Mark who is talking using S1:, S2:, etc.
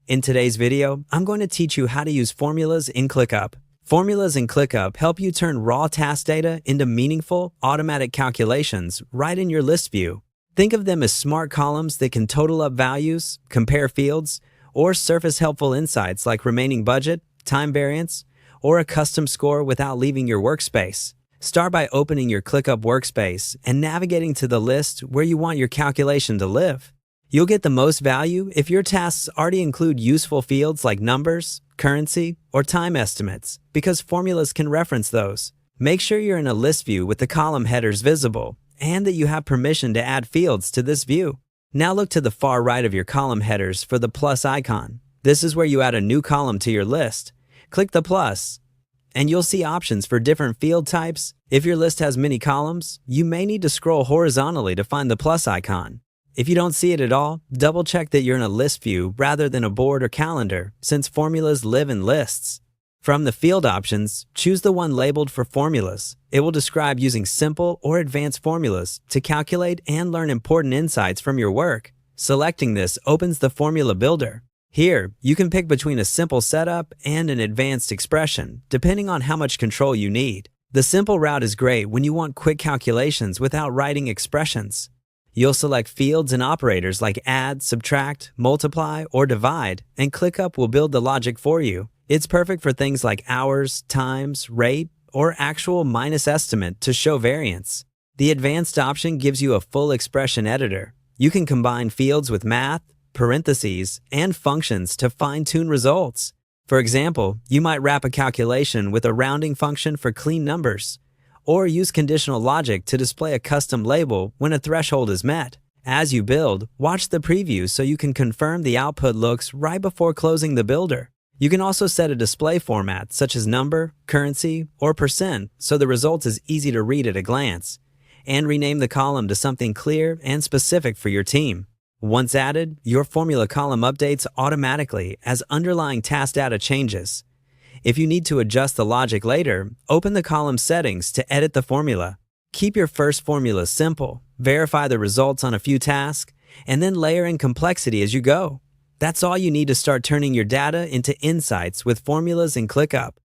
S1: In today's video, I'm going to teach you how to use formulas in ClickUp. Formulas in ClickUp help you turn raw task data into meaningful, automatic calculations right in your list view. Think of them as smart columns that can total up values, compare fields, or surface helpful insights like remaining budget, time variance, or a custom score without leaving your workspace. Start by opening your ClickUp workspace and navigating to the list where you want your calculation to live. You'll get the most value if your tasks already include useful fields like numbers, currency, or time estimates, because formulas can reference those. Make sure you're in a list view with the column headers visible, and that you have permission to add fields to this view. Now look to the far right of your column headers for the plus icon. This is where you add a new column to your list. Click the plus, and you'll see options for different field types. If your list has many columns, you may need to scroll horizontally to find the plus icon. If you don't see it at all, double check that you're in a list view rather than a board or calendar, since formulas live in lists. From the field options, choose the one labeled for formulas. It will describe using simple or advanced formulas to calculate and learn important insights from your work. Selecting this opens the formula builder. Here, you can pick between a simple setup and an advanced expression, depending on how much control you need. The simple route is great when you want quick calculations without writing expressions. You'll select fields and operators like add, subtract, multiply, or divide, and ClickUp will build the logic for you. It's perfect for things like hours, times, rate, or actual minus estimate to show variance. The advanced option gives you a full expression editor. You can combine fields with math, parentheses, and functions to fine-tune results. For example, you might wrap a calculation with a rounding function for clean numbers, or use conditional logic to display a custom label when a threshold is met. As you build, watch the preview so you can confirm the output looks right before closing the builder. You can also set a display format such as number, currency, or percent so the result is easy to read at a glance, and rename the column to something clear and specific for your team. Once added, your formula column updates automatically as underlying task data changes. If you need to adjust the logic later, open the column settings to edit the formula. Keep your first formula simple, verify the results on a few tasks, and then layer in complexity as you go. That's all you need to start turning your data into insights with formulas in ClickUp.